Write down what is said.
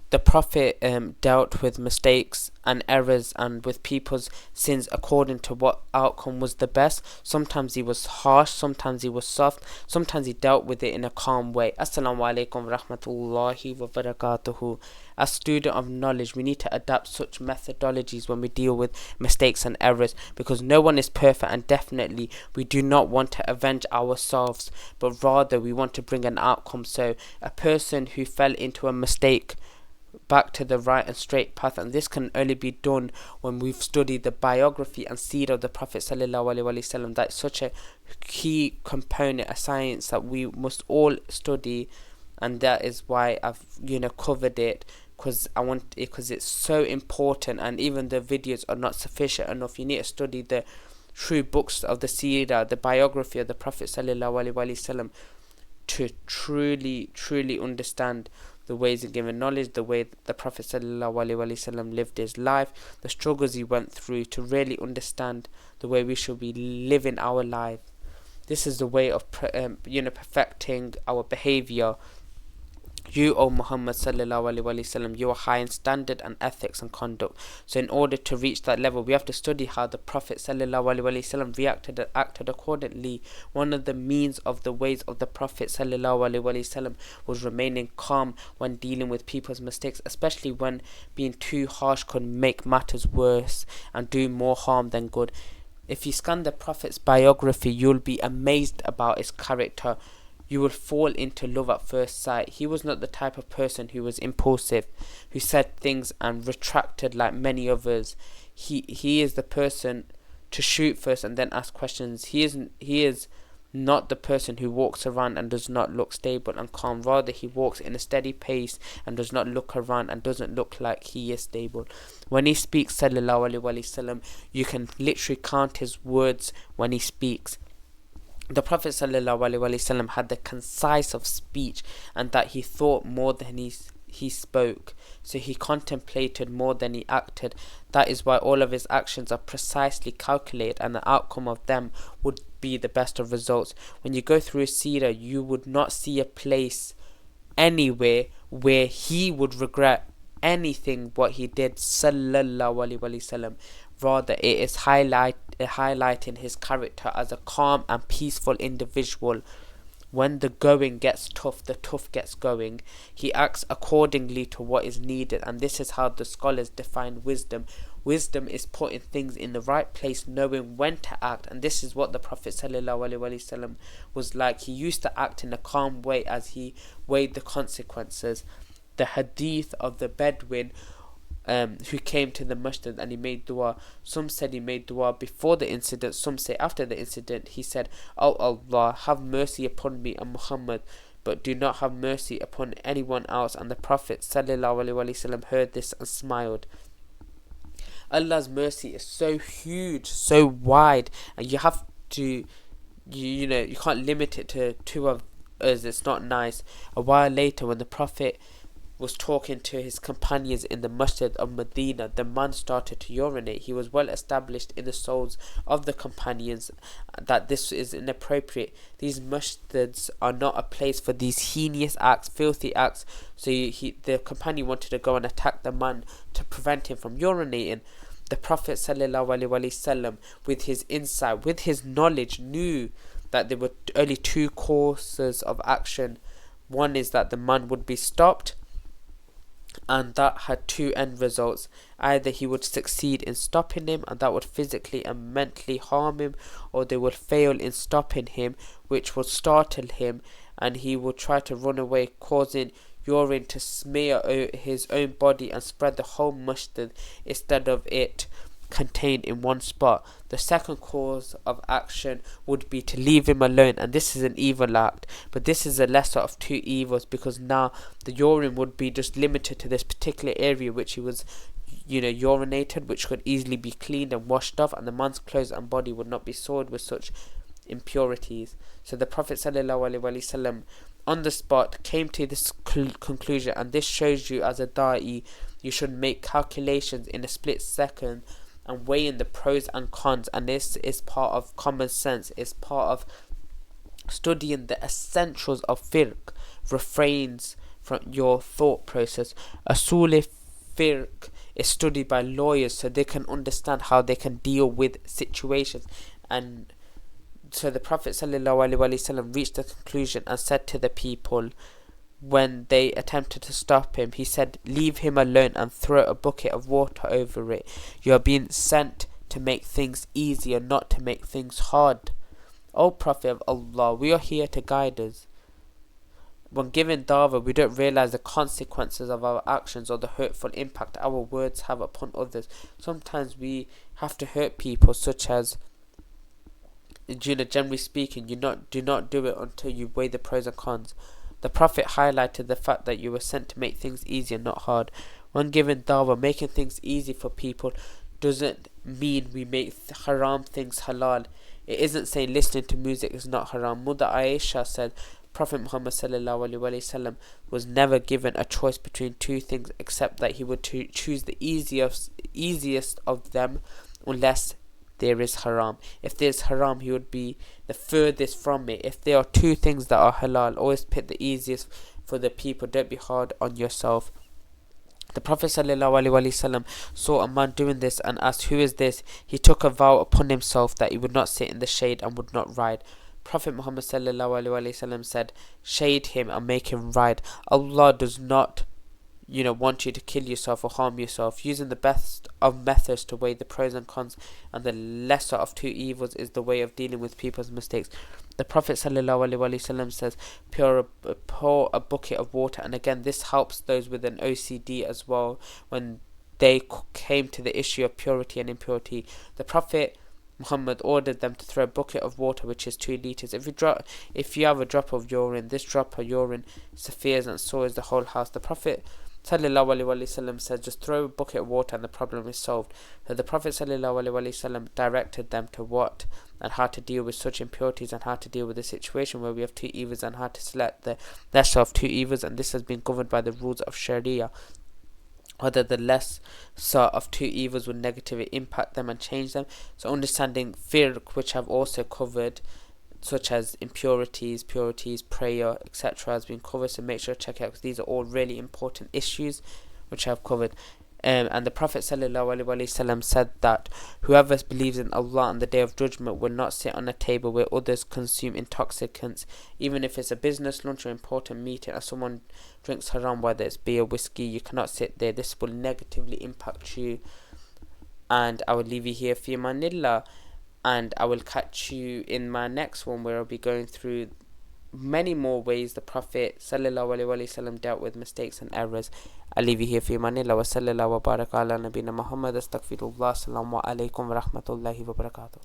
the Prophet dealt with mistakes and errors and with people's sins according to what outcome was the best. Sometimes he was harsh, sometimes he was soft, sometimes he dealt with it in a calm way. Assalamu alaikum wa rahmatullahi wa barakatuhu. As student of knowledge, we need to adapt such methodologies when we deal with mistakes and errors, because no one is perfect, and definitely we do not want to avenge ourselves, but rather we want to bring an outcome. So a person who fell into a mistake back to the right and straight path, and this can only be done when we've studied the biography and seed of the Prophet sallallahu alaihi wasallam. That's such a key component, a science that we must all study, and that is why I've covered it, because I want it, because it's so important, and even the videos are not sufficient enough. You need to study the true books of the seerah, the biography of the Prophet sallallahu alaihi wasallam, to truly understand the ways of giving knowledge, the way the Prophet ﷺ lived his life, the struggles he went through, to really understand the way we should be living our life. This is the way of perfecting our behavior. You, O Muhammad sallallahu alaihi wasallam, you are high in standard and ethics and conduct. So in order to reach that level, we have to study how the Prophet sallallahu alaihi wasallam reacted and acted accordingly. One of the means of the ways of the Prophet sallallahu alaihi wasallam was remaining calm when dealing with people's mistakes, especially when being too harsh could make matters worse and do more harm than good. If you scan the Prophet's biography, you'll be amazed about his character. You will fall into love at first sight. He was not the type of person who was impulsive, who said things and retracted like many others. He is the person to shoot first and then ask questions. He is not the person who walks around and does not look stable and calm. Rather, he walks in a steady pace and does not look around and doesn't look like he is stable. When he speaks, sallallahu alaihi wasallam, you can literally count his words when he speaks. The Prophet ﷺ had the concise of speech, and that he thought more than he spoke. So he contemplated more than he acted. That is why all of his actions are precisely calculated, and the outcome of them would be the best of results. When you go through a seerah, you would not see a place anywhere where he would regret anything what he did, sallallahu alaihi wasallam. Rather, it is highlighting his character as a calm and peaceful individual. When the going gets tough, the tough gets going. He acts accordingly to what is needed, and this is how the scholars define wisdom. Wisdom is putting things in the right place, knowing when to act, and this is what the Prophet ﷺ was like. He used to act in a calm way as he weighed the consequences. The hadith of the Bedouin who came to the masjid and he made dua. Some said he made dua before the incident, some say after the incident. He said, "O Allah, have mercy upon me and Muhammad, but do not have mercy upon anyone else." And the Prophet ﷺ heard this and smiled. Allah's mercy is so huge, so wide, and you have to, you can't limit it to two of us. It's not nice. A while later, when the Prophet was talking to his companions in the masjid of Medina, the man started to urinate. He was well established in the souls of the companions that this is inappropriate. These masjids are not a place for these heinous acts, filthy acts. So the companion wanted to go and attack the man to prevent him from urinating. The Prophet ﷺ, with his insight, with his knowledge, knew that there were only two courses of action. One is that the man would be stopped, and that had two end results. Either he would succeed in stopping him, and that would physically and mentally harm him, or they would fail in stopping him, which would startle him, and he would try to run away, causing urine to smear his own body and spread the whole masjid instead of it contained in one spot. The second course of action would be to leave him alone, and this is an evil act, but this is a lesser of two evils, because now the urine would be just limited to this particular area which he was urinated, which could easily be cleaned and washed off, and the man's clothes and body would not be soiled with such impurities. So the Prophet ﷺ on the spot came to this conclusion, and this shows you as a da'i, you should make calculations in a split second and weigh in the pros and cons, and this is part of common sense. It's part of studying the essentials of fiqh, refrains from your thought process. Usul fiqh is studied by lawyers so they can understand how they can deal with situations. And so the Prophet ﷺ reached the conclusion and said to the people, when they attempted to stop him, he said, "Leave him alone and throw a bucket of water over it. You are being sent to make things easier, not to make things hard. O Prophet of Allah, we are here to guide us. When giving dawah, we don't realize the consequences of our actions or the hurtful impact our words have upon others. Sometimes we have to hurt people, such as, generally speaking, do not do it until you weigh the pros and cons. The Prophet highlighted the fact that you were sent to make things easier, not hard. When giving dawah, making things easy for people doesn't mean we make haram things halal. It isn't saying listening to music is not haram. Mother Aisha said, Prophet Muhammad ﷺ was never given a choice between two things except that he would choose the easiest of them unless there is haram. If there is haram, he would be the furthest from it. If there are two things that are halal, always pick the easiest for the people. Don't be hard on yourself. The Prophet ﷺ saw a man doing this and asked, "Who is this?" He took a vow upon himself that he would not sit in the shade and would not ride. Prophet Muhammad ﷺ said, "Shade him and make him ride." Allah does not want you to kill yourself or harm yourself. Using the best of methods to weigh the pros and cons and the lesser of two evils is the way of dealing with people's mistakes. The Prophet ﷺ says, pour a bucket of water, and again this helps those with an OCD as well when they came to the issue of purity and impurity. The Prophet Muhammad ordered them to throw a bucket of water, which is 2 liters. If you have a drop of urine, this drop of urine spheres and soils the whole house. The Prophet ﷺ said, just throw a bucket of water and the problem is solved. So the Prophet ﷺ directed them to what and how to deal with such impurities and how to deal with a situation where we have two evils and how to select the lesser of two evils, and this has been governed by the rules of Sharia. Whether the lesser of two evils would negatively impact them and change them. So understanding fiqh, which I've also covered, such as impurities, purities, prayer, etc., has been covered. So make sure to check out, because these are all really important issues which I've covered. And the Prophet ﷺ said that whoever believes in Allah on the Day of Judgment will not sit on a table where others consume intoxicants, even if it's a business lunch or important meeting, or someone drinks haram, whether it's beer, whiskey. You cannot sit there. This will negatively impact you. And I will leave you here for Manillah, and I will catch you in my next one, where I'll be going through many more ways the Prophet ﷺ dealt with mistakes and errors. I'll leave you here for Manila. Wa sallallahu wa baraka ala nabina Muhammad. Astaghfirullah. Assalamu alaikum wa rahmatullahi wa barakatuh.